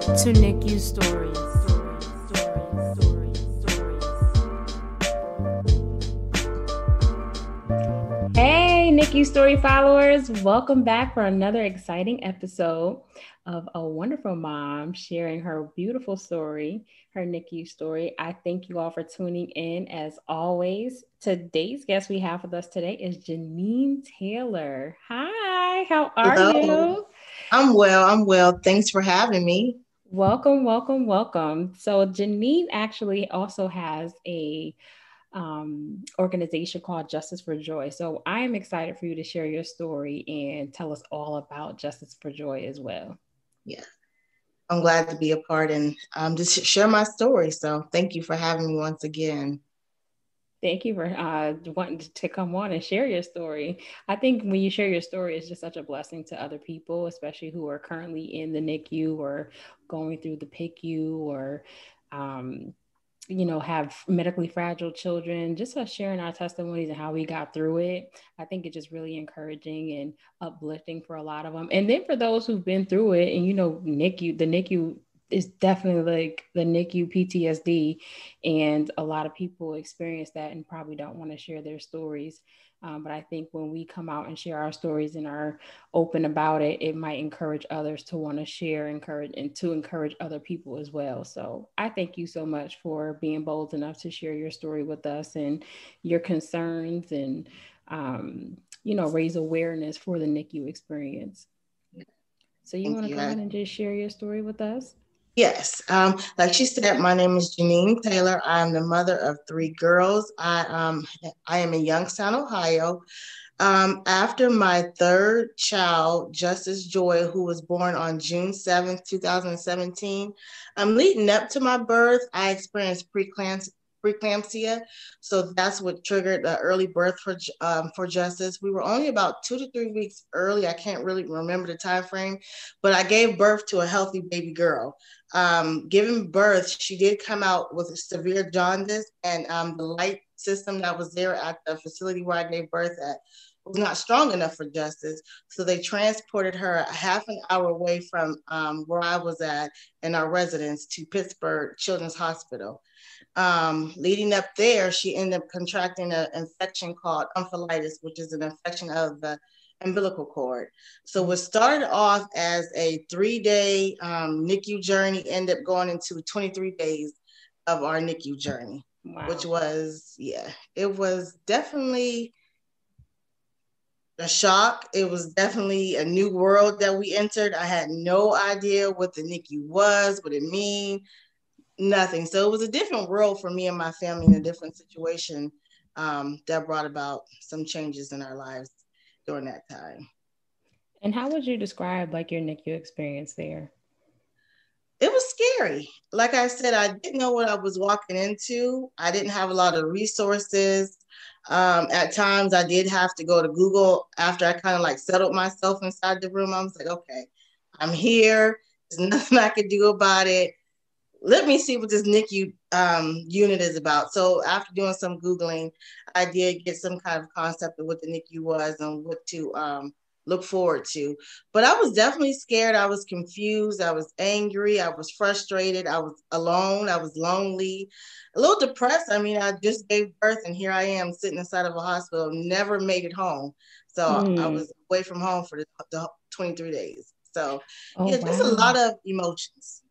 to NICU Stories. Hey, NICU Story followers, welcome back for another exciting episode of a wonderful mom sharing her beautiful story, her NICU story. I thank you all for tuning in as always. Today's guest we have with us today is Janiene Taylor. Hi, how are Hello. you? I'm well. Thanks for having me. Welcome, welcome, welcome. So Janiene actually also has a organization called Justice for Joy. So I am excited for you to share your story and tell us all about Justice for Joy as well. Yeah, I'm glad to be a part and just share my story. So thank you for having me once again. Thank you for wanting to come on and share your story. I think when you share your story, it's just such a blessing to other people, especially who are currently in the NICU or going through the PICU or um, have medically fragile children, just us sharing our testimonies and how we got through it. I think it's just really encouraging and uplifting for a lot of them. And then for those who've been through it and, the NICU is definitely like the NICU PTSD. And a lot of people experience that and probably don't want to share their stories. But I think when we come out and share our stories and are open about it, it might encourage others to want to share, encourage, and to encourage other people as well. So I thank you so much for being bold enough to share your story with us and your concerns and, raise awareness for the NICU experience. So you Thank want to you. go ahead and just share your story with us? Yes, like she said, my name is Janiene Taylor. I'm the mother of three girls. I am in Youngstown, Ohio. After my third child, Justice Joy, who was born on June 7th, 2017, leading up to my birth, I experienced preeclampsia. So that's what triggered the early birth for Justice. We were only about 2 to 3 weeks early. I can't really remember the time frame, but I gave birth to a healthy baby girl. Giving birth, she did come out with severe jaundice, and the light system that was there at the facility where I gave birth at was not strong enough for Justice. So they transported her a half an hour away from where I was at in our residence to Pittsburgh Children's Hospital. Leading up there, she ended up contracting an infection called tonsillitis, which is an infection of the umbilical cord. So what started off as a 3-day NICU journey ended up going into 23 days of our NICU journey, which Wow. was, it was definitely a shock. It was definitely a new world that we entered. I had no idea what the NICU was, what it mean, nothing. So it was a different world for me and my family in a different situation that brought about some changes in our lives during that time. And how would you describe like your NICU experience there? It was scary. Like I said, I didn't know what I was walking into. I didn't have a lot of resources. At times, I did have to go to Google after I kind of like settled myself inside the room. I was like, okay, I'm here. There's nothing I can do about it. Let me see what this NICU unit is about. So after doing some Googling, I did get some kind of concept of what the NICU was and what to look forward to. But I was definitely scared. I was confused. I was angry. I was frustrated. I was alone. I was lonely, a little depressed. I mean, I just gave birth and here I am sitting inside of a hospital, never made it home. So I Mm. was away from home for the 23 days. So Oh, yeah, just a lot wow. of emotions.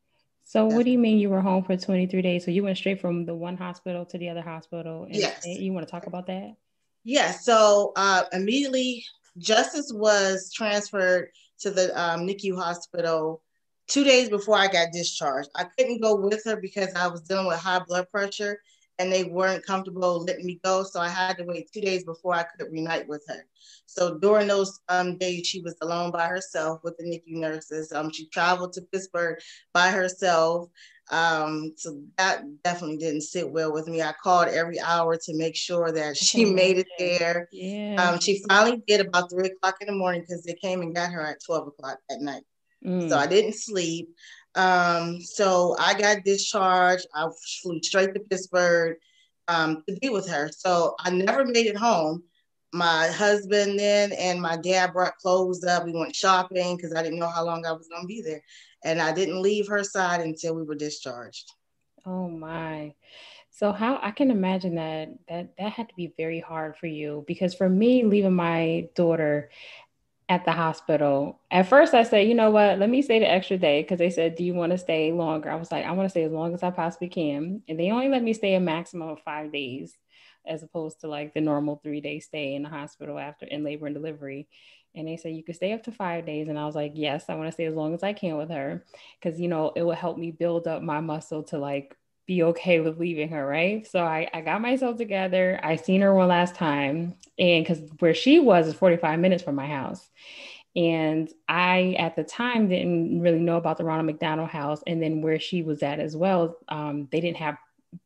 So what do you Definitely. mean you were home for 23 days? So you went straight from the one hospital to the other hospital and Yes. you want to talk about that? Yes. So immediately, Justice was transferred to the NICU hospital 2 days before I got discharged. I couldn't go with her because I was dealing with high blood pressure and they weren't comfortable letting me go. So I had to wait 2 days before I could reunite with her. So during those days, she was alone by herself with the NICU nurses. She traveled to Pittsburgh by herself. So that definitely didn't sit well with me. I called every hour to make sure that I can she made it imagine. there. Yeah. She finally did about 3 o'clock in the morning because they came and got her at 12 o'clock at night. So I Mm. didn't sleep. So I got discharged. I flew straight to Pittsburgh to be with her. So I never made it home. my husband then and my dad brought clothes up. We went shopping because I didn't know how long I was going to be there. And I didn't leave her side until we were discharged. Oh my. So how I can imagine that had to be very hard for you, because for me, leaving my daughter at the hospital, at first I said, you know what, let me stay the extra day, because they said, do you want to stay longer? I was like, I want to stay as long as I possibly can. And they only let me stay a maximum of 5 days, as opposed to like the normal 3 day stay in the hospital after in labor and delivery. And they said you could stay up to 5 days. And I was like, yes, I want to stay as long as I can with her, because it will help me build up my muscle to like be okay with leaving her, right? So I got myself together. I seen her one last time, and because where she was is 45 minutes from my house. And I, at the time, didn't really know about the Ronald McDonald House. And then where she was at as well, they didn't have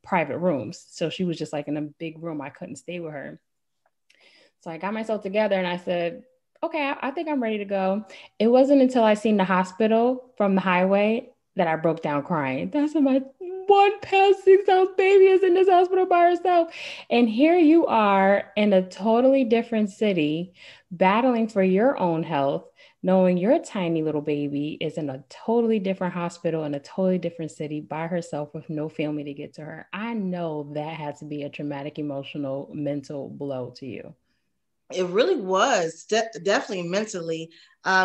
private rooms. So she was just like in a big room. I couldn't stay with her. So I got myself together and I said, okay, I think I'm ready to go. It wasn't until I seen the hospital from the highway that I broke down crying. That's my one past 6 ounce baby is in this hospital by herself. And here you are in a totally different city, battling for your own health, knowing your tiny little baby is in a totally different hospital in a totally different city by herself with no family to get to her. I know that had to be a traumatic, emotional, mental blow to you. It really was definitely mentally.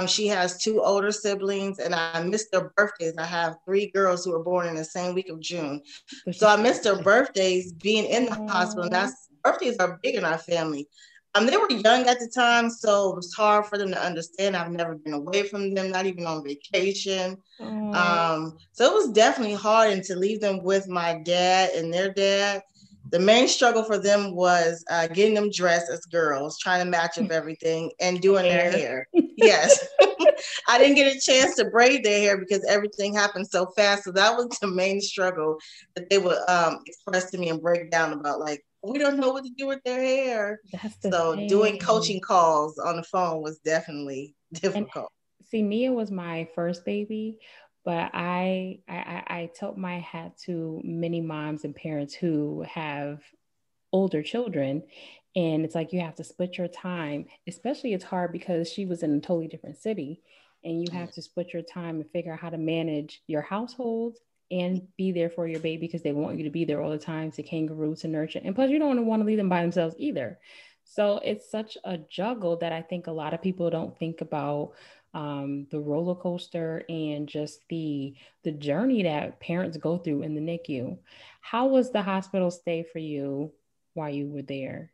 She has two older siblings, and I missed their birthdays. I have three girls who were born in the same week of June. So So she I still. missed their birthdays being in the hospital. And Oh, that's birthdays are big in our family. They were young at the time, so it was hard for them to understand. I've never been away from them, not even on vacation. oh, So it was definitely hard, and to leave them with my dad and their dad. The main struggle for them was getting them dressed as girls, trying to match up everything, and doing their hair. hair. Yes. I didn't get a chance to braid their hair because everything happened so fast. So that was the main struggle that they would express to me and break down about, like, we don't know what to do with their hair. That's the So doing thing. coaching calls on the phone was definitely And difficult. see, Nia was my first baby, but I tilt my hat to many moms and parents who have older children. And it's like you have to split your time. Especially it's hard because she was in a totally different city, and you have to split your time and figure out how to manage your household and be there for your baby, because they want you to be there all the time, to kangaroo, to nurture. And plus you don't want to leave them by themselves either. So it's such a juggle that I think a lot of people don't think about, the roller coaster and just the journey that parents go through in the NICU. How was the hospital stay for you while you were there?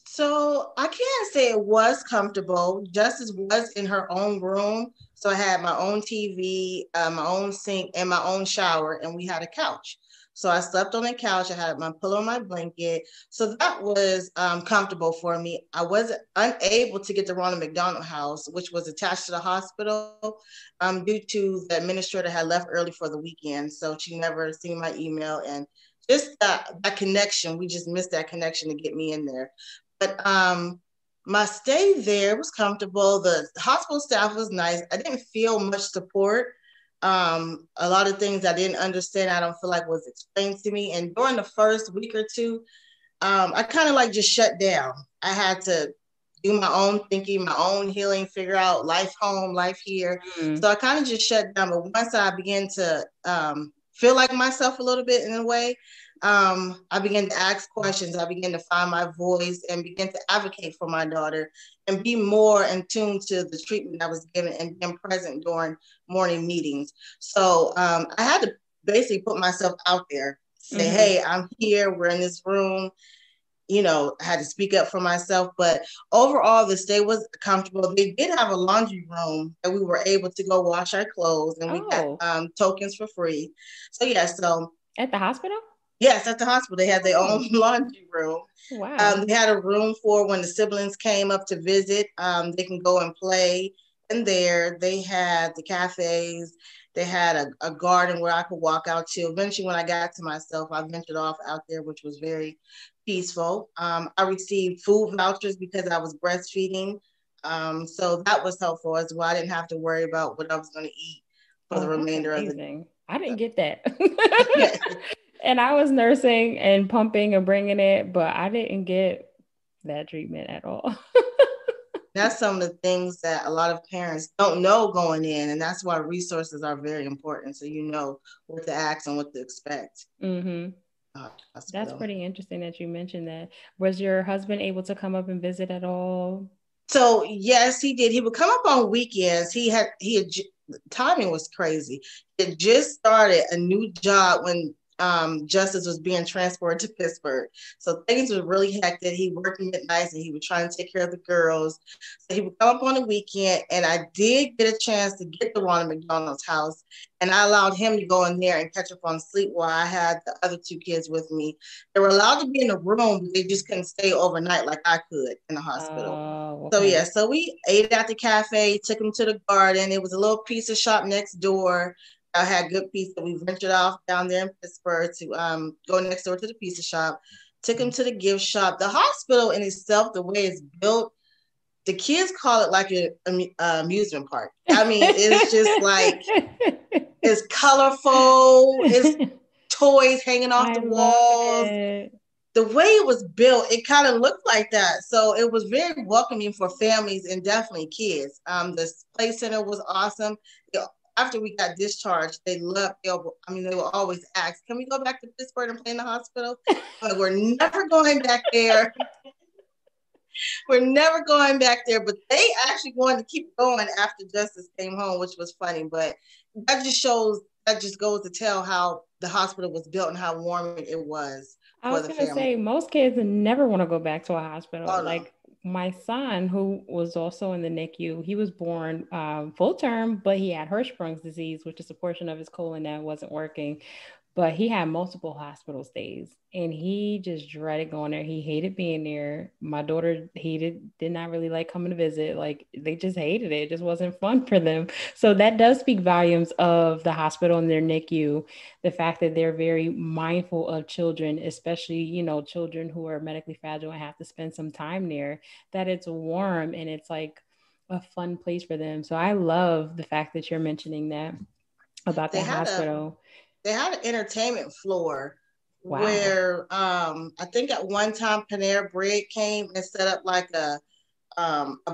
So I can't say it was comfortable. Justice was in her own room. So I had my own TV, my own sink, and my own shower, and we had a couch. So I slept on the couch. I had my pillow and my blanket. So that was comfortable for me. I was unable to get the Ronald McDonald House, which was attached to the hospital, due to the administrator had left early for the weekend. So she never seen my email, and just that connection, we just missed that connection to get me in there. But my stay there was comfortable. The hospital staff was nice. I didn't feel much support. A lot of things I didn't understand, I don't feel like was explained to me. And during the first week or two, I kind of like just shut down. I had to do my own thinking, my own healing, figure out life home, life here. Mm. So I kind of just shut down. But once I began to feel like myself a little bit in a way, I began to ask questions. I began to find my voice and begin to advocate for my daughter and be more in tune to the treatment I was given and being present during morning meetings. So I had to basically put myself out there, say, Mm-hmm. hey, I'm here. We're in this room. I had to speak up for myself, but overall the stay was comfortable. They did have a laundry room that we were able to go wash our clothes, and we got Oh, tokens for free. So yeah, so at the hospital? yes, at the hospital they had their Oh, own laundry room. wow. They had a room for when the siblings came up to visit. They can go and play in there. They had the cafes. They had a garden where I could walk out to. Eventually, when I got to myself, I ventured off out there, which was very peaceful. I received food vouchers because I was breastfeeding. So that was helpful as well. I didn't have to worry about what I was going to eat for the Oh, that's remainder of the amazing. I didn't get that. day. And I was nursing and pumping and bringing it, but I didn't get that treatment at all. That's some of the things that a lot of parents don't know going in, and that's why resources are very important. So you know what to ask and what to expect. Mm-hmm. That's Hospital. pretty interesting that you mentioned that. Was your husband able to come up and visit at all? So yes, he did. He would come up on weekends. Timing was crazy. He had just started a new job when Justice was being transported to Pittsburgh. So things were really hectic. He worked midnights and he would try to take care of the girls. So he would come up on the weekend, and I did get a chance to get to Ronald McDonald's house, and I allowed him to go in there and catch up on sleep while I had the other two kids with me. They were allowed to be in the room, but they just couldn't stay overnight like I could in the hospital. Oh, So okay. yeah, so we ate at the cafe, took him to the garden. It was a little pizza shop next door. I had good pizza. We ventured off down there in Pittsburgh to go next door to the pizza shop. Took him to the gift shop. The hospital in itself, the way it's built, the kids call it like an amusement park. I mean, it's just like it's colorful. It's toys hanging off I the love walls. it. The way it was built, it kind of looked like that. So it was very welcoming for families and definitely kids. The play center was awesome. After we got discharged, they loved. They will always ask, "Can we go back to Pittsburgh and play in the hospital?" Like, we're never going back there. We're never going back there. But they actually wanted to keep going after Justice came home, which was funny. But that just shows. That just goes to tell how the hospital was built and how warming it was I for was the gonna family. say most kids never want to go back to a hospital. Oh no. Like my son, who was also in the NICU, he was born full term, but he had Hirschsprung's disease, which is a portion of his colon that wasn't working. But he had multiple hospital stays, and he just dreaded going there. He hated being there. My daughter did not really like coming to visit. Like they just hated it. It just wasn't fun for them. So that does speak volumes of the hospital and their NICU, the fact that they're very mindful of children, especially, children who are medically fragile and have to spend some time there, that it's warm and it's like a fun place for them. So I love the fact that you're mentioning that about They that had a hospital. they had an entertainment floor Wow. where I think at one time Panera Bread came and set up like a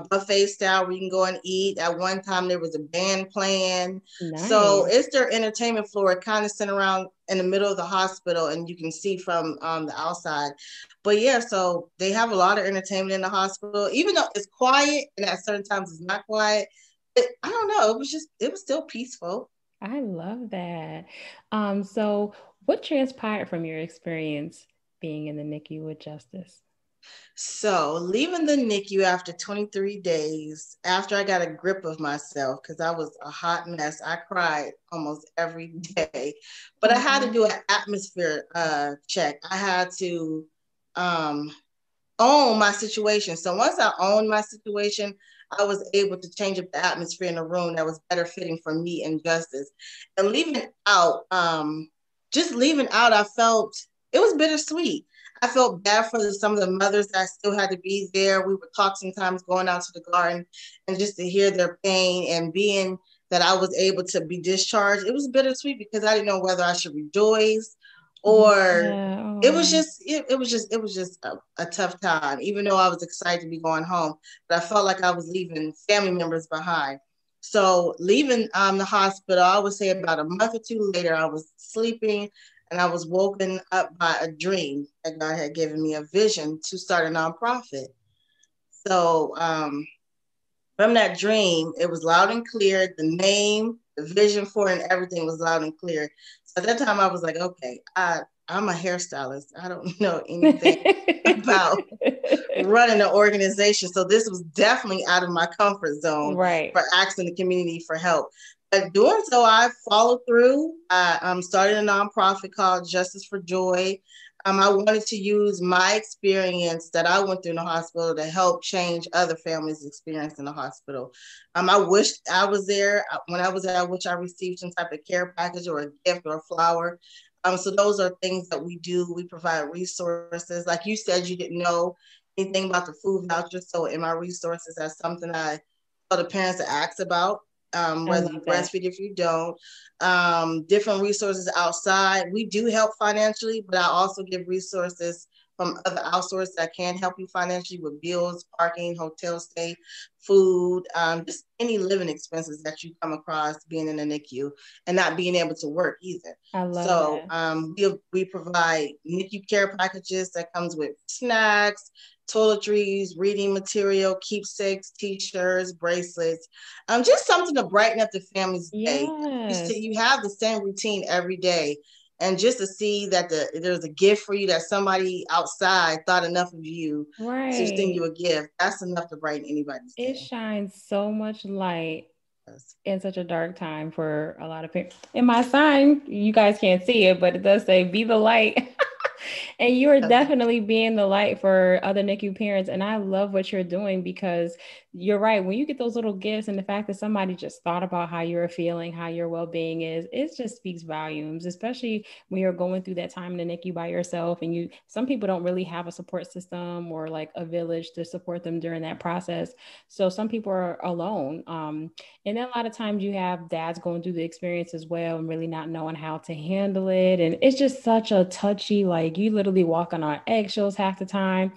buffet style where you can go and eat. At one time there was a band playing. So Nice. it's their entertainment floor. It kind of sent around in the middle of the hospital and you can see from the outside. But yeah, so they have a lot of entertainment in the hospital, even though it's quiet and at certain times it's not quiet. I don't know. It was still peaceful. I love that. So what transpired from your experience being in the NICU with Justice? So, leaving the NICU after 23 days, after I got a grip of myself, because I was a hot mess, I cried almost every day. But I had to do Mhm. an atmosphere check. I had to um, own my situation. So, once I owned my situation, I was able to change up the atmosphere in the room that was better fitting for me and Justice. And just leaving out, I felt it was bittersweet. I felt bad for some of the mothers that still had to be there. We would talk sometimes going out to the garden and just to hear their pain and being that I was able to be discharged. It was bittersweet because I didn't know whether I should rejoice or Yeah. it was just a tough time, even though I was excited to be going home, but I felt like I was leaving family members behind. So leaving the hospital, I would say about a month or two later, I was sleeping and I was woken up by a dream that God had given me a vision to start a nonprofit. So from that dream, it was loud and clear. The name, the vision for it, and everything was loud and clear. So at that time, I was like, okay, I'm a hairstylist. I don't know anything about running an organization. So this was definitely out of my comfort zone Right. for asking the community for help. But doing so, I followed through. I started a nonprofit called Justice for Joy. I wanted to use my experience that I went through in the hospital to help change other families' experience in the hospital. I wished I was there. When I was there, I wish I received some type of care package or a gift or a flower. So those are things that we do. We provide resources. Like you said, you didn't know anything about the food vouchers. So in my resources, that's something I tell the parents to ask about, I whether you love that. breastfeed, if you don't. Different resources outside. We do help financially, but I also give resources from other outsources that can help you financially with bills, parking, hotel stay, food, just any living expenses that you come across being in a NICU and not being able to work either. I love So that. we provide NICU care packages that comes with snacks, toiletries, reading material, keepsakes, t-shirts, bracelets, just something to brighten up the family's day. Yes. You have the same routine every day, and just to see that there's a gift for you, that somebody outside thought enough of you to send Right. you a gift, that's enough to brighten anybody's It day. shines so much light Yes. in such a dark time for a lot of people. In my sign, you guys can't see it, but it does say "Be the light." And you are definitely being the light for other NICU parents. And I love what you're doing because you're right. When you get those little gifts and the fact that somebody just thought about how you're feeling, how your well being is, it just speaks volumes, especially when you're going through that time in the NICU by yourself. And some people don't really have a support system or like a village to support them during that process. So some people are alone. And then a lot of times you have dads going through the experience as well and really not knowing how to handle it. And it's just such a touchy, like you literally walking on eggshells half the time.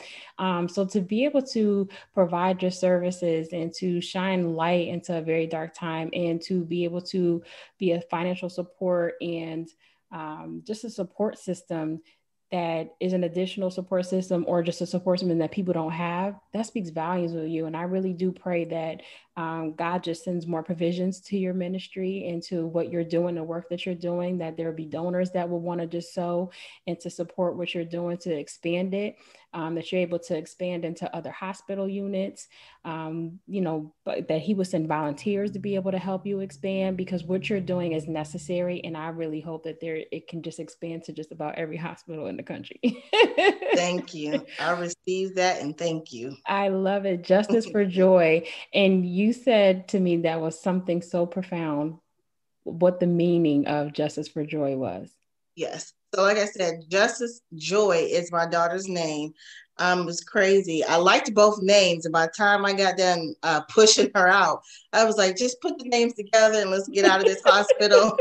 So to be able to provide your services and to shine light into a very dark time and to be able to be a financial support and just a support system that is an additional support system or just a support system that people don't have, that speaks volumes of you. And I really do pray that God just sends more provisions to your ministry and to what you're doing, the work that you're doing, that there be donors that will want to just sow and to support what you're doing to expand it, that you're able to expand into other hospital units, but that he would send volunteers to be able to help you expand because what you're doing is necessary. And I really hope that it can just expand to just about every hospital in the country. Thank you. I received that, and thank you. I love it. Justice for joy. And you said to me that was something so profound, what the meaning of justice for joy was. Yes. So, like I said, Justice Joy is my daughter's name. It was crazy. I liked both names, and by the time I got done pushing her out, I was like, just put the names together and let's get out of this hospital.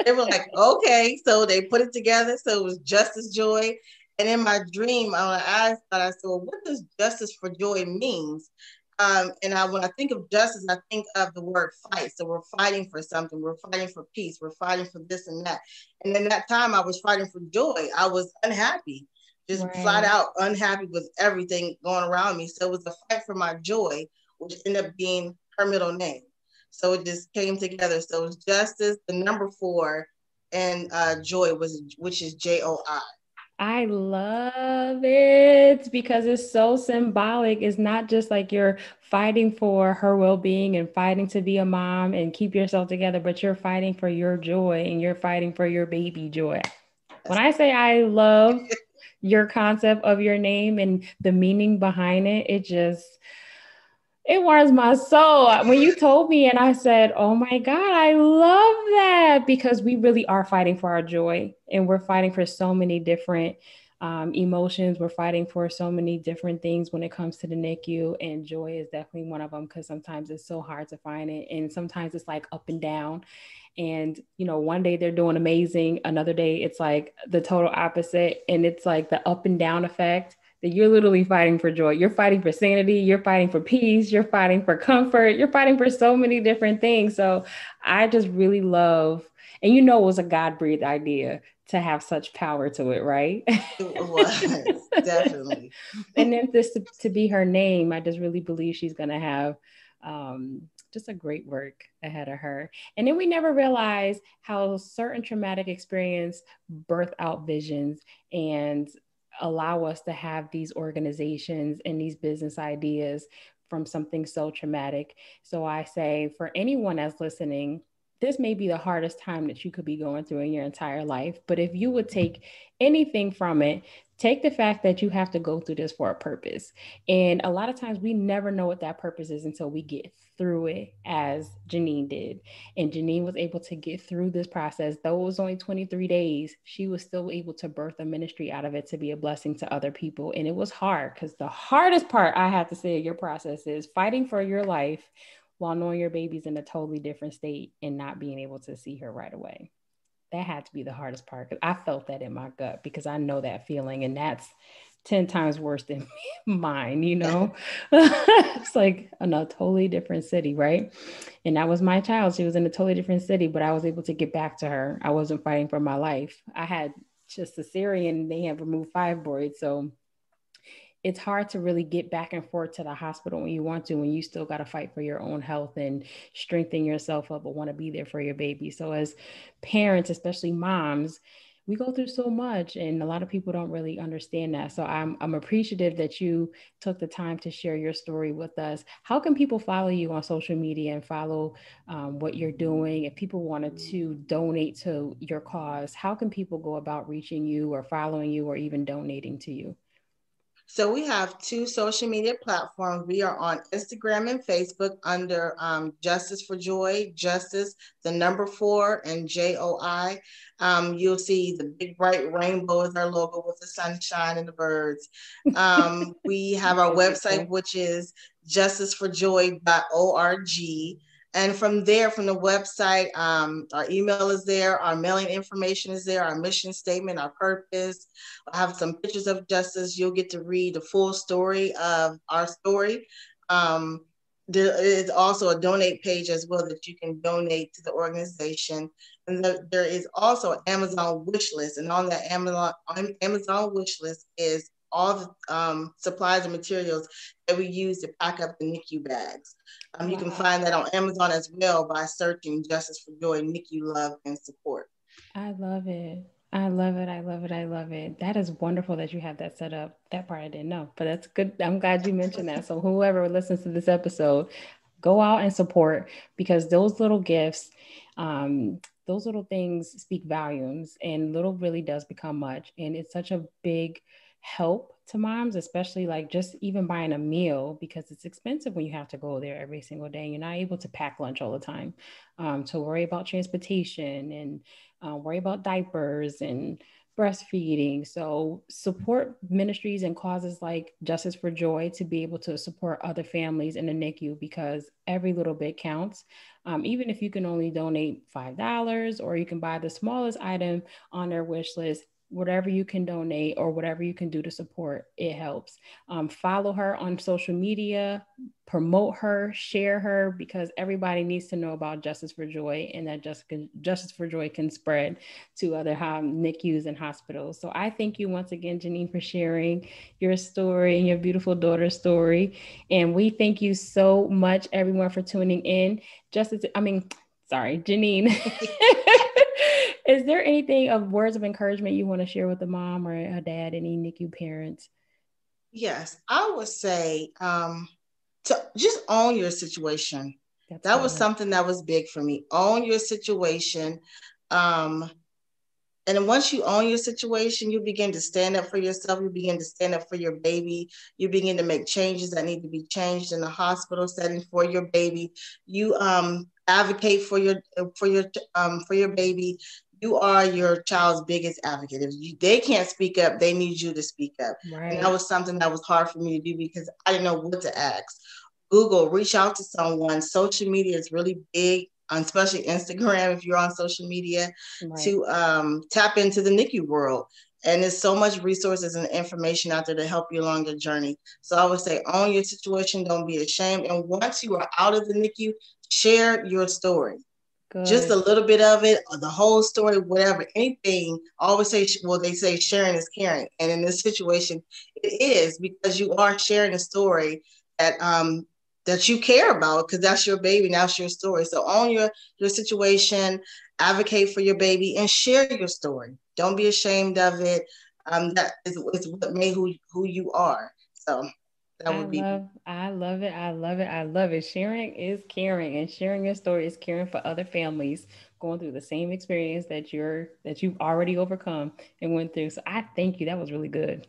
They were like, okay. So they put it together. So it was Justice Joy. And in my dream, I thought, I said, well, what does justice for joy means? When I think of justice, I think of the word fight. So we're fighting for something. We're fighting for peace. We're fighting for this and that. And in that time, I was fighting for joy. I was unhappy, just flat Right. out unhappy with everything going around me. So it was a fight for my joy, which ended up being her middle name. So it just came together. So it's justice, the number 4, and joy which is JOI. I love it because it's so symbolic. It's not just like you're fighting for her well being and fighting to be a mom and keep yourself together, but you're fighting for your joy and you're fighting for your baby joy. When Yes. I say I love your concept of your name and the meaning behind it, it warms my soul. When you told me, and I said, oh my God, I love that because we really are fighting for our joy and we're fighting for so many different emotions. We're fighting for so many different things when it comes to the NICU, and joy is definitely one of them because sometimes it's so hard to find it. And sometimes it's like up and down. And, one day they're doing amazing. Another day it's like the total opposite. And it's like the up and down effect that you're literally fighting for joy. You're fighting for sanity. You're fighting for peace. You're fighting for comfort. You're fighting for so many different things. So I just really love, and it was a God breathed idea to have such power to it, right? It was definitely. And then this to be her name, I just really believe she's going to have just a great work ahead of her. And then we never realize how certain traumatic experience birth out visions and allow us to have these organizations and these business ideas from something so traumatic. So I say for anyone that's listening, this may be the hardest time that you could be going through in your entire life. But if you would take anything from it, take the fact that you have to go through this for a purpose. And a lot of times we never know what that purpose is until we get through it, as Janiene did. And Janiene was able to get through this process. Though it was only 23 days, she was still able to birth a ministry out of it to be a blessing to other people. And it was hard because the hardest part, I have to say, of your process is fighting for your life while knowing your baby's in a totally different state and not being able to see her right away. That had to be the hardest part because I felt that in my gut because I know that feeling, and 10 times worse than mine, you know? It's like in a totally different city, right? And that was my child. She was in a totally different city, but I was able to get back to her. I wasn't fighting for my life. I had just cesarean, they have removed fibroids. So it's hard to really get back and forth to the hospital when you want to, when you still got to fight for your own health and strengthen yourself up, but want to be there for your baby. So as parents, especially moms, we go through so much and a lot of people don't really understand that. So I'm appreciative that you took the time to share your story with us. How can people follow you on social media and follow what you're doing? If people wanted to donate to your cause, how can people go about reaching you or following you or even donating to you? So we have two social media platforms. We are on Instagram and Facebook under Justice for Joy, Justice, the number 4, and JOI. You'll see the big bright rainbow is our logo with the sunshine and the birds. We have our website, which is justiceforjoy.org. And from there, from the website, our email is there, our mailing information is there, our mission statement, our purpose. I have some pictures of justice. You'll get to read the full story of our story. There is also a donate page as well that you can donate to the organization. And there is also an Amazon wish list. And on that Amazon wish list is all the supplies and materials that we use to pack up the NICU bags. You can find that on Amazon as well by searching Justice for Joy, NICU Love and Support. I love it. I love it. I love it. I love it. That is wonderful that you have that set up. That part I didn't know, but that's good. I'm glad you mentioned that. So whoever listens to this episode, go out and support, because those little gifts, those little things speak volumes, and little really does become much. And it's such a big help to moms, especially like just even buying a meal, because it's expensive when you have to go there every single day. You're not able to pack lunch all the time, to worry about transportation and worry about diapers and breastfeeding. So support ministries and causes like Justice for Joy to be able to support other families in the NICU, because every little bit counts. Even if you can only donate $5, or you can buy the smallest item on their wish list, whatever you can donate or whatever you can do to support, it helps. Follow her on social media, promote her, share her, because everybody needs to know about Justice for Joy, and that Justice for Joy can spread to other NICUs and hospitals. So I thank you once again, Janiene, for sharing your story and your beautiful daughter's story. And we thank you so much, everyone, for tuning in. Janiene. Is there anything of words of encouragement you want to share with the mom or a dad, any NICU parents? Yes, I would say to just own your situation. That was something that was big for me. Own your situation. And once you own your situation, you begin to stand up for yourself. You begin to stand up for your baby. You begin to make changes that need to be changed in the hospital setting for your baby. You advocate for your baby. You are your child's biggest advocate. If they can't speak up, they need you to speak up. Right. And that was something that was hard for me to do because I didn't know what to ask. Google, reach out to someone. Social media is really big, especially Instagram, if you're on social media, right, to tap into the NICU world. And there's so much resources and information out there to help you along your journey. So I would say own your situation, don't be ashamed. And once you are out of the NICU, share your story. Good. Just a little bit of it, or the whole story, whatever, anything. Always say, well, they say sharing is caring. And in this situation, it is, because you are sharing a story that you care about, because that's your baby, that's your story. So own your situation, advocate for your baby, and share your story. Don't be ashamed of it. That is what made who you are. So that would be. I love it. I love it. I love it. Sharing is caring, and sharing your story is caring for other families going through the same experience that you've already overcome and went through. So I thank you. That was really good.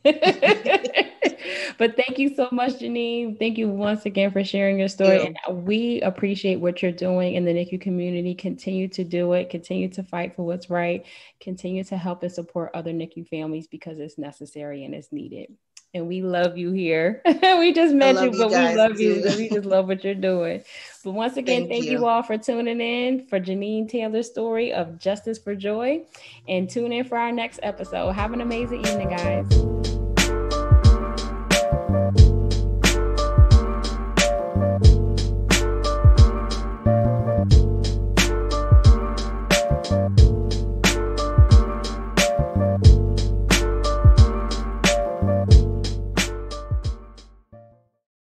But thank you so much, Janiene. Thank you once again for sharing your story. Yeah. And we appreciate what you're doing in the NICU community. Continue to do it. Continue to fight for what's right. Continue to help and support other NICU families, because it's necessary and it's needed. And we love you here. We just met you, but we love you. And we just love what you're doing. But once again, thank you all for tuning in for Janiene Taylor's story of Justice for Joy. And tune in for our next episode. Have an amazing evening, guys.